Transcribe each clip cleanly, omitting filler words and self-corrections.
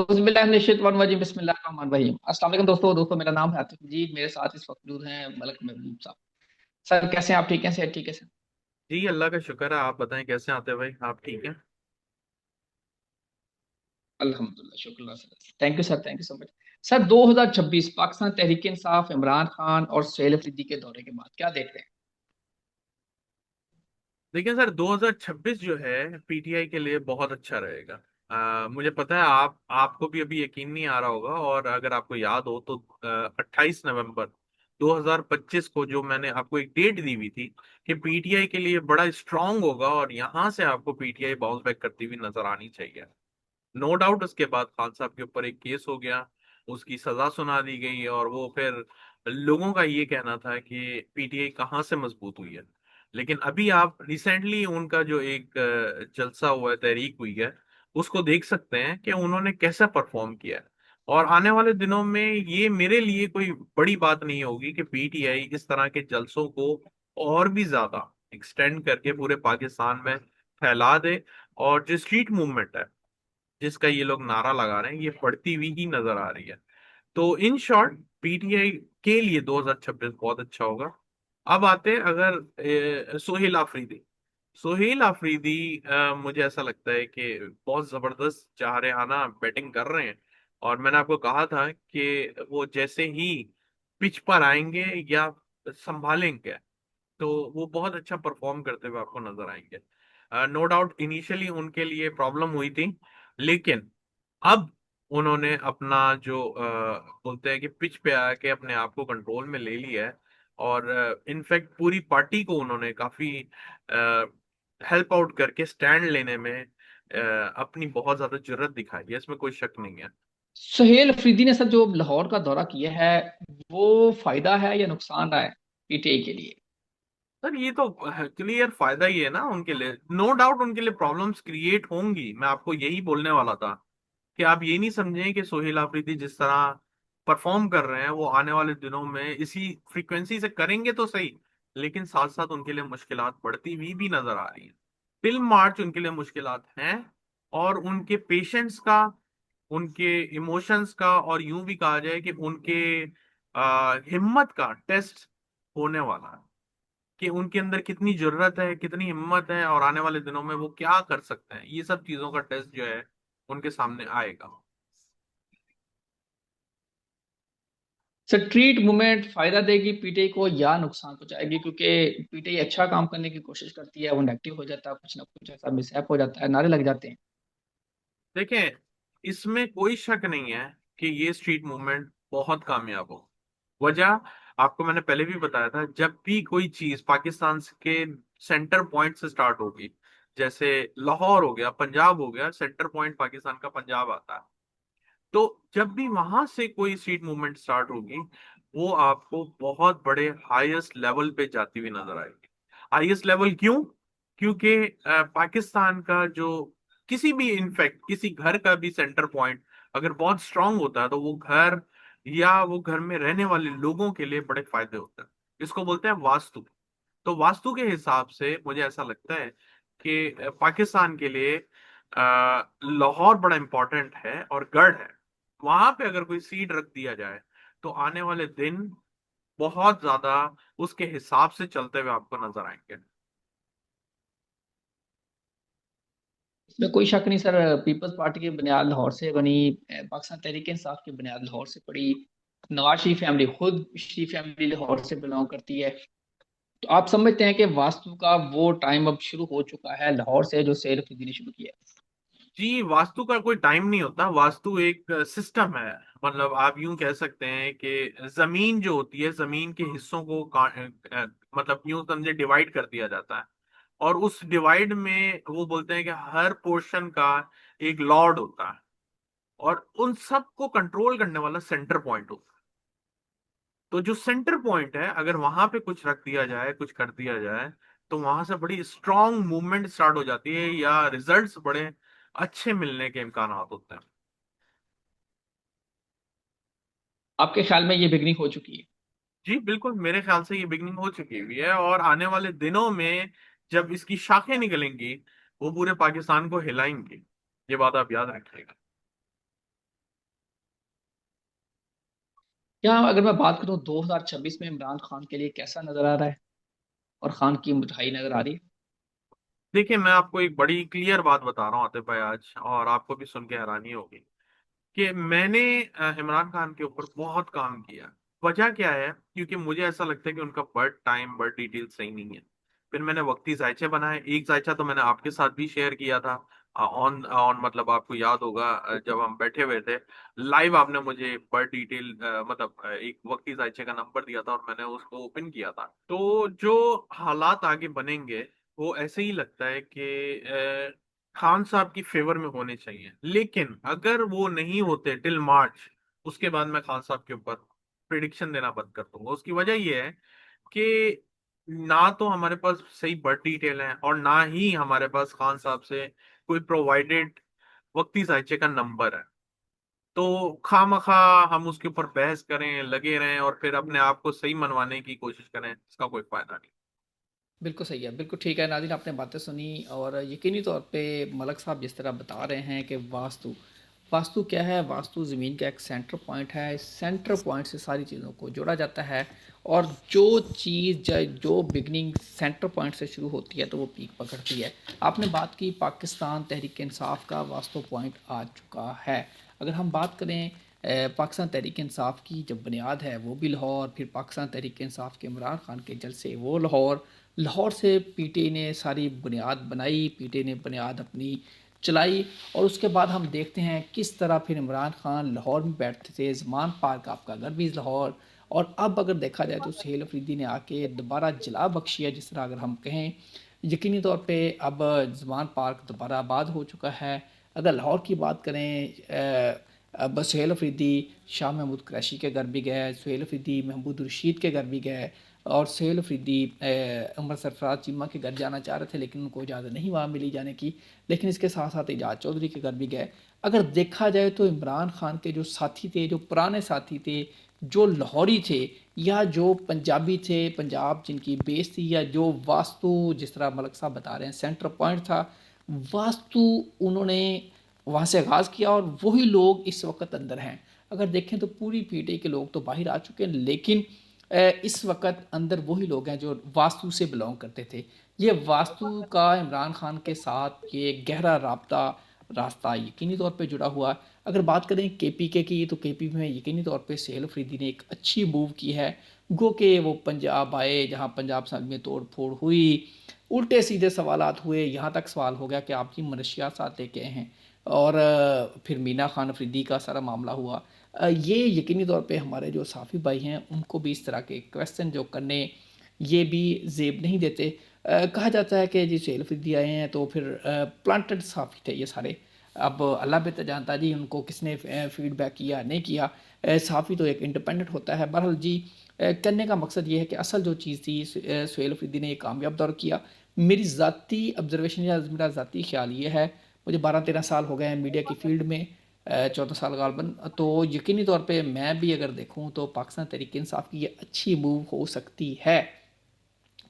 बिस्मिल्लाहिर्रहमानिर्रहीम। अस्सलाम वालेकुम दोस्तों। मेरा नाम है आतिफ जी। मेरे साथ इस वक्त मौजूद हैं मलक महबूब साहब। सर कैसे हैं आप? ठीक हैं? सेहत ठीक है सर? जी अल्लाह का शुक्र है। आप बताएं कैसे आते हैं भाई, आप ठीक हैं? अल्हम्दुलिल्लाह, शुक्र sir. Thank you sir, thank you so much. Sir 2026 Pakistan Tehreek Insaf Imran Khan और सुहेल अफरीदी के दौरे के बाद क्या देखते हैं? देखिए सर, 2026 जो है पीटीआई के लिए बहुत अच्छा रहेगा। मुझे पता है आपको भी अभी यकीन नहीं आ रहा होगा, और अगर आपको याद हो तो 28 नवंबर 2025 को जो मैंने आपको एक डेट दी हुई थी कि पीटीआई के लिए बड़ा स्ट्रांग होगा और यहां से आपको पीटीआई बाउंस बैक करती हुई नजर आनी चाहिए। नो डाउट उसके बाद खान साहब के ऊपर एक केस हो गया, उसकी सजा सुना दी गई, और वो फिर लोगों का ये कहना था कि पीटीआई कहाँ से मजबूत हुई है। लेकिन अभी आप रिसेंटली उनका जो एक जलसा हुआ है, तहरीक हुई है, उसको देख सकते हैं कि उन्होंने कैसा परफॉर्म किया है। और आने वाले दिनों में ये मेरे लिए कोई बड़ी बात नहीं होगी कि पीटीआई इस तरह के जलसों को और भी ज्यादा एक्सटेंड करके पूरे पाकिस्तान में फैला दे, और जो स्ट्रीट मूवमेंट है जिसका ये लोग नारा लगा रहे हैं, ये बढ़ती हुई ही नजर आ रही है। तो इन शॉर्ट, पीटीआई के लिए 2026 बहुत अच्छा होगा। अब आते हैं अगर सोहेल आफरीदी। सोहेल आफरीदी मुझे ऐसा लगता है कि बहुत जबरदस्त चाहरेहाना बैटिंग कर रहे हैं। और मैंने आपको कहा था कि वो जैसे ही पिच पर आएंगे या संभालेंगे तो वो बहुत अच्छा परफॉर्म करते हुए आपको नजर आएंगे। नो डाउट इनिशियली उनके लिए प्रॉब्लम हुई थी, लेकिन अब उन्होंने अपना जो बोलते हैं कि पिच पे आके अपने आप को कंट्रोल में ले लिया है। और इनफैक्ट पूरी पार्टी को उन्होंने काफी हेल्प आउट करके स्टैंड लेने में अपनी बहुत ज्यादा जुर्रत दिखाई है, इसमें कोई शक नहीं है। सुहेल अफरीदी ने सर जो लाहौर का दौरा किया है, वो फायदा है या नुकसान रहा है पीटीआई के लिए? सर ये तो क्लियर फायदा ही है ना उनके लिए। नो डाउट उनके लिए प्रॉब्लम्स क्रिएट होंगी, मैं आपको यही बोलने वाला था कि आप ये नहीं समझें कि सोहेल आफरीदी जिस तरह परफॉर्म कर रहे हैं वो आने वाले दिनों में इसी फ्रीक्वेंसी से करेंगे तो सही, लेकिन साथ साथ उनके लिए मुश्किलात बढ़ती हुई भी नजर आ रही हैं। टिल मार्च उनके लिए मुश्किलात हैं, और उनके पेशेंस का, उनके इमोशंस का, और यूं भी कहा जाए कि उनके हिम्मत का टेस्ट होने वाला है कि उनके अंदर कितनी जरूरत है, कितनी हिम्मत है, और आने वाले दिनों में वो क्या कर सकते हैं। ये सब चीजों का टेस्ट जो है उनके सामने आएगा। स्ट्रीट मूवमेंट फायदा देगी पीटीआई को या नुकसान पहुंचाएगी? क्योंकि पीटीआई अच्छा काम करने की कोशिश करती है, वो नेगेटिव हो जाता है, कुछ ना कुछ ऐसा मिसहैप हो जाता है, नारे लग जाते हैं। देखें, इसमें कोई शक नहीं है कि ये स्ट्रीट मूवमेंट बहुत कामयाब हो। वजह आपको मैंने पहले भी बताया था, जब भी कोई चीज पाकिस्तान के सेंटर पॉइंट से स्टार्ट होगी, जैसे लाहौर हो गया, पंजाब हो गया, सेंटर पॉइंट पाकिस्तान का पंजाब आता है। तो जब भी वहां से कोई स्ट्रीट मूवमेंट स्टार्ट होगी, वो आपको बहुत बड़े हाईएस्ट लेवल पे जाती हुई नजर आएगी। हाईएस्ट लेवल क्यों? क्योंकि पाकिस्तान का जो किसी भी, इनफैक्ट किसी घर का भी सेंटर पॉइंट अगर बहुत स्ट्रांग होता है तो वो घर या वो घर में रहने वाले लोगों के लिए बड़े फायदे होते हैं। इसको बोलते हैं वास्तु। तो वास्तु के हिसाब से मुझे ऐसा लगता है कि पाकिस्तान के लिए लाहौर बड़ा इंपॉर्टेंट है और गढ़ है। वहां पे अगर कोई सीड रख दिया जाए तो आने वाले दिन बहुत ज्यादा उसके हिसाब से चलते हुए आपको नजर आएंगे। इसमें कोई शक नहीं सर। पीपल्स पार्टी की बुनियाद लाहौर से बनी, पाकिस्तान तहरीक इंसाफ की बुनियाद लाहौर से पड़ी। नवाज शरीफ फैमिली, खुद शरीफ फैमिली लाहौर से बिलोंग करती है। तो आप समझते हैं कि वास्तु का वो टाइम अब शुरू हो चुका है लाहौर से, जो सैर खरीदनी शुरू किया है? जी, वास्तु का कोई टाइम नहीं होता, वास्तु एक सिस्टम है। मतलब आप यूं कह सकते हैं कि जमीन जो होती है, जमीन के हिस्सों को मतलब यूं समझे डिवाइड कर दिया जाता है। और उस डिवाइड में वो बोलते हैं कि हर पोर्शन का एक लॉर्ड होता है, और उन सबको कंट्रोल करने वाला सेंटर पॉइंट होता है। तो जो सेंटर पॉइंट है, अगर वहां पे कुछ रख दिया जाए, कुछ कर दिया जाए, तो वहां से बड़ी स्ट्रांग मूवमेंट स्टार्ट हो जाती है, या रिजल्ट्स बड़े अच्छे मिलने के इम्कान होते हैं। आपके ख्याल में ये बिगनिंग हो चुकी है? जी बिल्कुल, मेरे ख्याल से ये बिगनिंग हो चुकी हुई है, और आने वाले दिनों में जब इसकी शाखें निकलेंगी वो पूरे पाकिस्तान को हिलाएंगी। ये बात आप याद रखिएगा। क्या अगर मैं बात करूं 2026 में इमरान खान के लिए कैसा नजर आ रहा है और खान की मिठाई नजर आ रही है? देखिए, मैं आपको एक बड़ी क्लियर बात बता रहा हूँ आतिफ भाई आज, और आपको भी सुन के हैरानी होगी कि मैंने इमरान खान के ऊपर बहुत काम किया। वजह क्या है? क्योंकि मुझे ऐसा लगता है कि उनका बर्थ टाइम, बर्थ डिटेल सही नहीं है। फिर मैंने वक्ती जायचे बनाए। एक जायचा तो मैंने आपके साथ भी शेयर किया था ऑन ऑन, मतलब आपको याद होगा जब हम बैठे हुए थे लाइव, आपने मुझे बर्थ डिटेल मतलब एक वक्ती जायचे का नंबर दिया था और मैंने उसको ओपन किया था। तो जो हालात आगे बनेंगे वो ऐसे ही लगता है कि खान साहब की फेवर में होने चाहिए, लेकिन अगर वो नहीं होते टिल मार्च, उसके बाद मैं खान साहब के ऊपर प्रिडिक्शन देना बंद कर दूंगा। उसकी वजह यह है कि ना तो हमारे पास सही बर्थ डिटेल है और ना ही हमारे पास खान साहब से कोई प्रोवाइडेड वक्ती साहित्य का नंबर है। तो खामखा हम उसके ऊपर बहस करें, लगे रहें और फिर अपने आप को सही मनवाने की कोशिश करें, इसका कोई फायदा नहीं। बिल्कुल सही है, बिल्कुल ठीक है नाज़रीन, आपने बातें सुनी। और यकीनी तौर पे मलक साहब जिस तरह बता रहे हैं कि वास्तु वास्तु क्या है, वास्तु ज़मीन का एक सेंटर पॉइंट है। इस सेंटर पॉइंट से सारी चीज़ों को जोड़ा जाता है, और जो चीज़ जो बिगनिंग सेंटर पॉइंट से शुरू होती है तो वो पीक पकड़ती है। आपने बात की पाकिस्तान तहरीक इंसाफ का वास्तु पॉइंट आ चुका है। अगर हम बात करें पाकिस्तान तहरीक इंसाफ की जब बुनियाद है वो भी लाहौर, फिर पाकिस्तान तहरीक इंसाफ के इमरान खान के जलसे वो लाहौर, लाहौर से पीटी ने सारी बुनियाद बनाई, पीटी ने बुनियाद अपनी चलाई। और उसके बाद हम देखते हैं किस तरह फिर इमरान खान लाहौर में बैठते थे। ज़मान पार्क आपका घर भी लाहौर, और अब अगर देखा जाए तो सुहेल अफरीदी ने आके दोबारा जला बख्शी है, जिस तरह अगर हम कहें। यकीनी तौर पे अब ज़मान पार्क दोबारा आबाद हो चुका है। अगर लाहौर की बात करें, अब सुहेल अफरीदी शाह महमूद क़ुरैशी के घर भी गए, सुहेल अफरीदी महमूद रशीद के घर भी गए, और सुहेल अफरीदी उमर सरफराज चीमा के घर जाना चाह रहे थे लेकिन उनको इजाज़त नहीं वहाँ मिली जाने की। लेकिन इसके साथ साथ एजाज चौधरी के घर भी गए। अगर देखा जाए तो इमरान खान के जो साथी थे, जो पुराने साथी थे, जो लाहौरी थे या जो पंजाबी थे, पंजाब जिनकी बेस थी, या जो वास्तु जिस तरह मलक साहब बता रहे हैं सेंटर पॉइंट था, वास्तु उन्होंने वहाँ से आगाज़ किया, और वही लोग इस वक्त अंदर हैं। अगर देखें तो पूरी पीढ़ी के लोग तो बाहर आ चुके हैं, लेकिन इस वक्त अंदर वही लोग हैं जो वास्तु से बिलोंग करते थे। ये वास्तु का इमरान खान के साथ ये गहरा रास्ता यकीनी तौर पे जुड़ा हुआ। अगर बात करें केपीके की, तो केपी में यकीनी तौर पे सुहेल अफरीदी ने एक अच्छी मूव की है। गो के वो पंजाब आए, जहाँ पंजाब संघ में तोड़ फोड़ हुई, उल्टे सीधे सवालात हुए, यहाँ तक सवाल हो गया कि आप जी मनशियात साथ लेके आए हैं। और फिर मीना खान अफरीदी का सारा मामला हुआ। ये यकीनी तौर पे हमारे जो साफ़ी भाई हैं उनको भी इस तरह के क्वेश्चन जो करने ये भी जेब नहीं देते। कहा जाता है कि जी सुहेल अफरीदी आए हैं तो फिर प्लांटेड साफ़ी थे ये सारे। अब अल्लाह बेहतर जानता जी उनको किसने फीडबैक किया नहीं किया। साफ़ी तो एक इंडिपेंडेंट होता है। बहरहाल जी, करने का मकसद ये है कि असल जो चीज़ थी, सुहेल अफरीदी ने ये कामयाब दौर किया। मेरी ज़ाती ऑब्जर्वेशन या मेरा ज़ाती ख्याल ये है, मुझे 12-13 साल हो गए हैं मीडिया की फील्ड में, 14 साल गालबन। तो यकीनी तौर पे मैं भी अगर देखूं तो पाकिस्तान तहरीक इंसाफ की ये अच्छी मूव हो सकती है।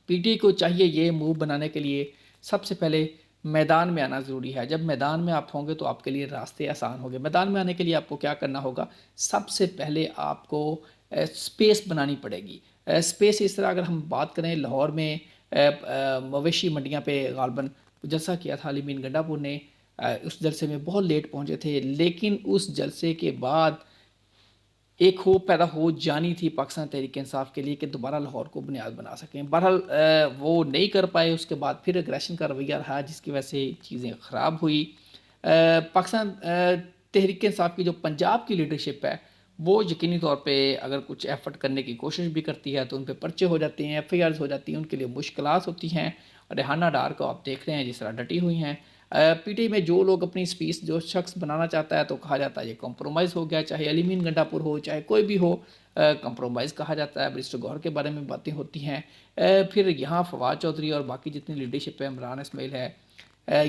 पीटीआई को चाहिए ये मूव बनाने के लिए सबसे पहले मैदान में आना ज़रूरी है। जब मैदान में आप होंगे तो आपके लिए रास्ते आसान होंगे। मैदान में आने के लिए आपको क्या करना होगा? सबसे पहले आपको स्पेस बनानी पड़ेगी। स्पेस इस तरह अगर हम बात करें लाहौर में मवेशी मंडियाँ पे गालबन जलसा किया था अली मीन गंडापुर ने। उस जलसे में बहुत लेट पहुँचे थे, लेकिन उस जलसे के बाद एक होप पैदा हो जानी थी पाकिस्तान तहरीक इंसाफ के लिए कि दोबारा लाहौर को बुनियाद बना सकें। बहरहाल वो नहीं कर पाए। उसके बाद फिर अग्रेशन का रवैया रहा जिसकी वजह से चीज़ें ख़राब हुई। पाकिस्तान तहरीक इंसाफ की जो पंजाब की लीडरशिप है वो यकीनी तौर पे अगर कुछ एफर्ट करने की कोशिश भी करती है तो उन पर पर्चे हो जाते हैं, एफ हो जाती हैं, उनके लिए मुश्किलात होती हैं। रेहाना डार को आप देख रहे हैं जिस तरह डटी हुई हैं। पीटीआई में जो लोग अपनी स्पीच जो शख्स बनाना चाहता है तो कहा जाता है ये कॉम्प्रोमाइज़ हो गया, चाहे अलीमीन गंडापुर हो चाहे कोई भी हो, कॉम्प्रोमाइज़ कहा जाता है। बैरिस्टर गौहर के बारे में बातें होती हैं। फिर यहाँ फवाद चौधरी और बाकी जितनी लीडरशिप है, इमरान इसमाइल है,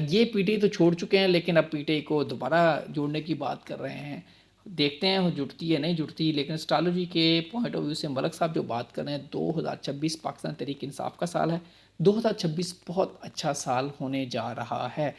ये पीटीआई तो छोड़ चुके हैं लेकिन अब पीटीआई को दोबारा जोड़ने की बात कर रहे हैं। देखते हैं वो जुड़ती है नहीं जुड़ती। लेकिन एस्ट्रोलॉजी के पॉइंट ऑफ व्यू से मलक साहब जो बात कर रहे हैं, 2026 पाकिस्तान तहरीक इंसाफ का साल है। 2026 बहुत अच्छा साल होने जा रहा है।